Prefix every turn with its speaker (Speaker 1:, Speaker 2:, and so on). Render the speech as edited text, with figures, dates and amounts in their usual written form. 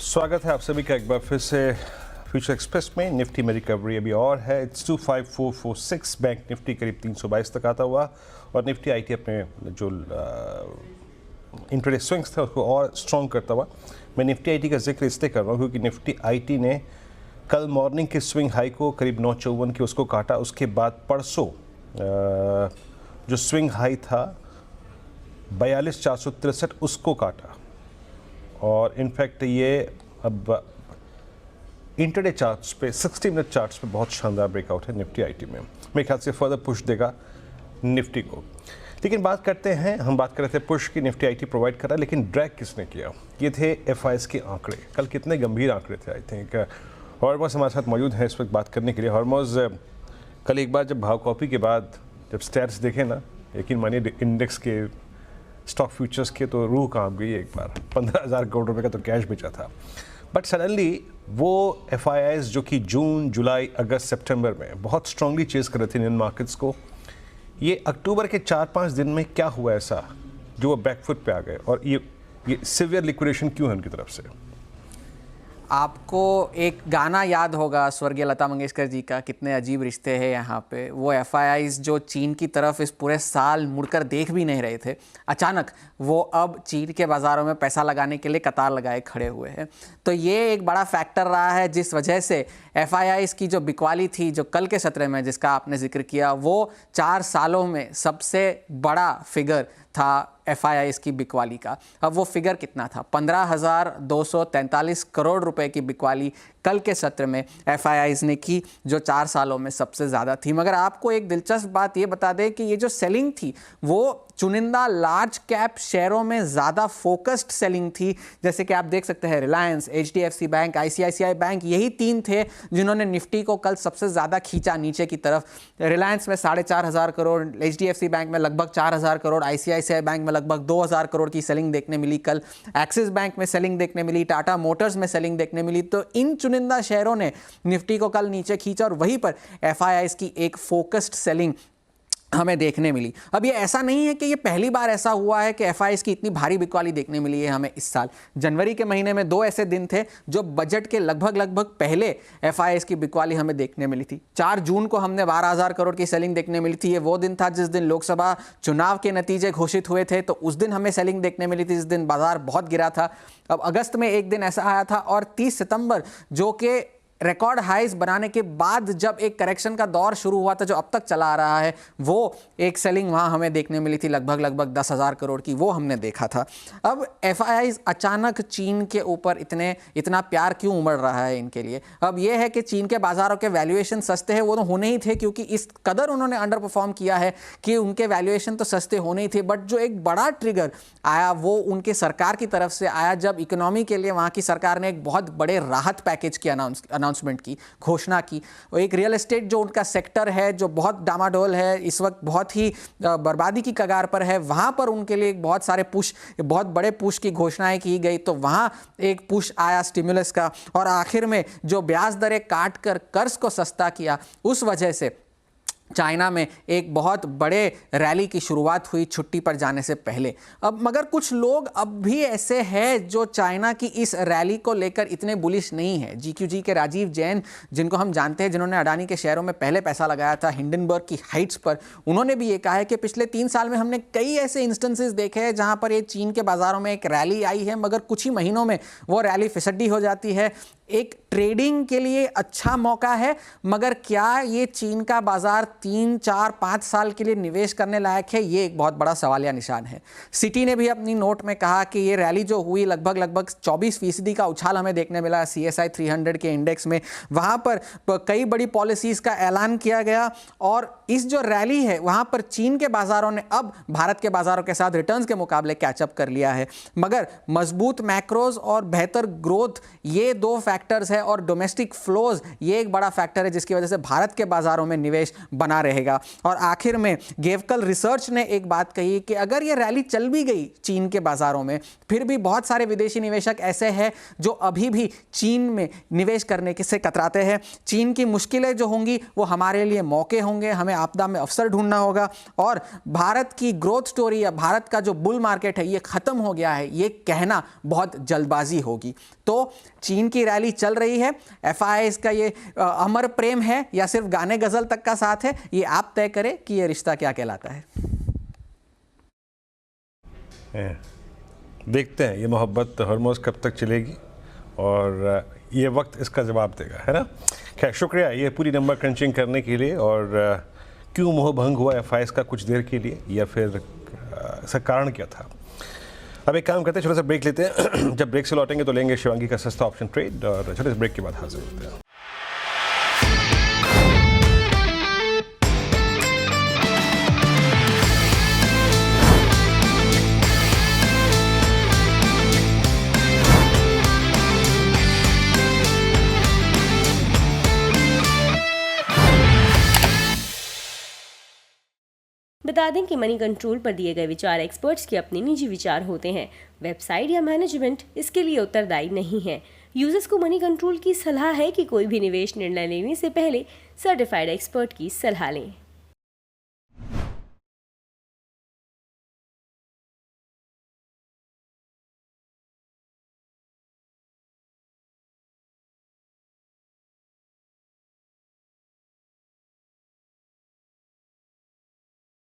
Speaker 1: स्वागत है आप सभी का एक बार फिर से फ्यूचर एक्सप्रेस में। निफ्टी में रिकवरी अभी और है। इट्स 25446। बैंक निफ्टी करीब 322 तक आता हुआ और निफ्टी आईटी अपने जो इंट्राडे स्विंग्स थे उसको और स्ट्रॉन्ग करता हुआ। मैं निफ्टी आईटी का जिक्र इसलिए कर रहा हूँ क्योंकि निफ्टी आईटी ने कल मॉर्निंग के स्विंग हाई को करीब 954 की उसको काटा। उसके बाद परसों जो स्विंग हाई था 42,463 उसको काटा और इनफैक्ट ये अब इंटरडे चार्ट्स पे 60 मिनट चार्ट्स पे बहुत शानदार ब्रेकआउट है निफ्टी आईटी में। मेरे ख्याल से फर्दर पुश देगा निफ्टी को। लेकिन बात करते हैं, हम बात कर रहे थे पुश की निफ्टी आईटी प्रोवाइड कर रहा है, लेकिन ड्रैग किसने किया? ये थे एफआईएस के आंकड़े। कल कितने गंभीर आंकड़े थे। आई थिंक हॉर्मोज हमारे साथ मौजूद है इस वक्त बात करने के लिए। हॉर्मोज, कल एक बार जब भाव कॉपी के बाद जब स्टैट्स देखे ना, यकीन मानिए इंडेक्स के स्टॉक फ्यूचर्स के तो रूह कांप गई। एक बार 15,000 करोड़ रुपए का तो कैश बेचा था। बट सडनली वो एफआईआईज जो कि जून, जुलाई, अगस्त, सितंबर में बहुत स्ट्रांगली चेस कर रहे थे इंडियन मार्केट्स को, ये अक्टूबर के 4-5 दिन में क्या हुआ ऐसा जो वो बैकफुट पे आ गए? और ये सिवियर लिक्विडेशन क्यों है उनकी तरफ से?
Speaker 2: आपको एक गाना याद होगा स्वर्गीय लता मंगेशकर जी का, कितने अजीब रिश्ते हैं यहाँ पे। वो एफआईआईज जो चीन की तरफ इस पूरे साल मुड़कर देख भी नहीं रहे थे, अचानक वो अब चीन के बाज़ारों में पैसा लगाने के लिए कतार लगाए खड़े हुए हैं। तो ये एक बड़ा फैक्टर रहा है जिस वजह से एफआईआईज की जो बिकवाली थी, जो कल के सत्र में जिसका आपने जिक्र किया, वो 4 सालों में सबसे बड़ा फिगर था एफआईआईज की बिकवाली का। अब वो फिगर कितना था? 15,243 करोड़ रुपए की बिकवाली कल के सत्र में एफआईआईज ने की, जो 4 सालों में सबसे ज़्यादा थी। मगर आपको एक दिलचस्प बात ये बता दें कि ये जो सेलिंग थी वो चुनिंदा लार्ज कैप शेयरों में ज़्यादा फोकस्ड सेलिंग थी। जैसे कि आप देख सकते हैं Reliance, HDFC bank, ICICI bank, यही 3 थे जिन्होंने निफ्टी को कल सबसे ज़्यादा खींचा नीचे की तरफ। रिलायंस में 4,500 करोड़, एचडीएफसी बैंक में लगभग 4,000 करोड़, आईसीआईसीआई बैंक में लगभग 2,000 करोड़ की सेलिंग देखने मिली कल। एक्सिस बैंक में सेलिंग देखने मिली, टाटा मोटर्स में सेलिंग देखने मिली। तो इन चुनिंदा शेयरों ने निफ्टी को कल नीचे खींचा और वहीं पर एफआईआईज की एक फोकस्ड सेलिंग हमें देखने मिली। अब ये ऐसा नहीं है कि ये पहली बार ऐसा हुआ है कि एफआईआईज की इतनी भारी बिकवाली देखने मिली है हमें इस साल। जनवरी के महीने में 2 ऐसे दिन थे जो बजट के लगभग पहले एफआईआईज की बिकवाली हमें देखने मिली थी। 4 जून को हमने 12,000 करोड़ की सेलिंग देखने मिली थी। ये वो दिन था जिस दिन लोकसभा चुनाव के नतीजे घोषित हुए थे, तो उस दिन हमें सेलिंग देखने मिली थी, जिस दिन बाजार बहुत गिरा था। अब अगस्त में एक दिन ऐसा आया था और 30 सितंबर जो कि रिकॉर्ड हाइज बनाने के बाद जब एक करेक्शन का दौर शुरू हुआ था जो अब तक चला आ रहा है, वो एक सेलिंग वहाँ हमें देखने मिली थी लगभग 10,000 करोड़ की, वो हमने देखा था। अब एफआईआईज अचानक चीन के ऊपर इतना प्यार क्यों उमड़ रहा है इनके लिए? अब ये है कि चीन के बाज़ारों के वैल्यूएशन सस्ते हैं, वो तो होने ही थे क्योंकि इस कदर उन्होंने अंडर परफॉर्म किया है कि उनके वैल्यूएशन तो सस्ते होने ही थे। बट जो एक बड़ा ट्रिगर आया वो उनके सरकार की तरफ से आया जब इकोनॉमी के लिए वहाँ की सरकार ने एक बहुत बड़े राहत पैकेज की अनाउंसमेंट की, घोषणा की। और एक रियल एस्टेट जो उनका सेक्टर है जो बहुत डामाडोल है, इस वक्त बहुत ही बर्बादी की कगार पर है, वहां पर उनके लिए बहुत बड़े पुश की घोषणाएं की गई। तो वहां एक पुश आया स्टिमुलस का, और आखिर में जो ब्याज दरें काट कर कर्ज को सस्ता किया, उस वजह से चाइना में एक बहुत बड़े रैली की शुरुआत हुई छुट्टी पर जाने से पहले। अब मगर कुछ लोग अब भी ऐसे हैं जो चाइना की इस रैली को लेकर इतने बुलिश नहीं है। जीक्यूजी के राजीव जैन, जिनको हम जानते हैं, जिन्होंने अडानी के शेयरों में पहले पैसा लगाया था हिंडनबर्ग की हाइट्स पर, उन्होंने भी ये कहा है कि पिछले 3 साल में हमने कई ऐसे इंस्टेंसेस देखे हैं जहां पर ये चीन के बाजारों में एक रैली आई है, मगर कुछ ही महीनों में वो रैली फिसड्डी हो जाती है। एक ट्रेडिंग के लिए अच्छा मौका है, मगर क्या ये चीन का बाजार 3, 4, 5 साल के लिए निवेश करने लायक है? ये एक बहुत बड़ा सवालिया निशान है। सिटी ने भी अपनी नोट में कहा कि ये रैली जो हुई लगभग 24% का उछाल हमें देखने मिला CSI 300 के इंडेक्स में। वहाँ पर कई बड़ी पॉलिसीज़ का ऐलान किया गया और इस जो रैली है वहाँ पर चीन के बाज़ारों ने अब भारत के बाज़ारों के साथ रिटर्न्स के मुकाबले कैचअप कर लिया है। मगर मजबूत मैक्रोज और बेहतर ग्रोथ, ये 2 फैक्टर्स है, और डोमेस्टिक फ्लोज ये एक बड़ा फैक्टर है जिसकी वजह से भारत के बाज़ारों में निवेश बना बना रहेगा। और आखिर में गेवकल रिसर्च ने एक बात कही कि अगर ये रैली चल भी गई चीन के बाजारों में, फिर भी बहुत सारे विदेशी निवेशक ऐसे हैं जो अभी भी चीन में निवेश करने से कतराते हैं। चीन की मुश्किलें जो होंगी वो हमारे लिए मौके होंगे, हमें आपदा में अवसर ढूंढना होगा। और भारत की ग्रोथ स्टोरी या भारत का जो बुल मार्केट है ये खत्म हो गया है, ये कहना बहुत जल्दबाजी होगी। तो चीन की रैली चल रही है, FIIs का ये अमर प्रेम है या सिर्फ गाने गजल तक का साथ है, ये आप तय करें कि ये रिश्ता क्या कहलाता है।
Speaker 1: देखते हैं ये मोहब्बत हरमोज़ कब तक चलेगी और ये वक्त इसका जवाब देगा, है ना। खैर शुक्रिया ये पूरी नंबर क्रंचिंग करने के लिए। और क्यों मोह भंग हुआ FIIs का कुछ देर के लिए, या फिर इसका कारण क्या था। अब एक काम करते हैं, छोटा सा ब्रेक लेते हैं। जब ब्रेक से लौटेंगे तो लेंगे शिवांगी का सस्ता ऑप्शन ट्रेड, और छोटे से ब्रेक के बाद हाजिर होते हैं।
Speaker 3: बता दें कि मनी कंट्रोल पर दिए गए विचार एक्सपर्ट्स के अपने निजी विचार होते हैं। वेबसाइट या मैनेजमेंट इसके लिए उत्तरदायी नहीं है। यूजर्स को मनी कंट्रोल की सलाह है कि कोई भी निवेश निर्णय लेने से पहले सर्टिफाइड एक्सपर्ट की सलाह लें।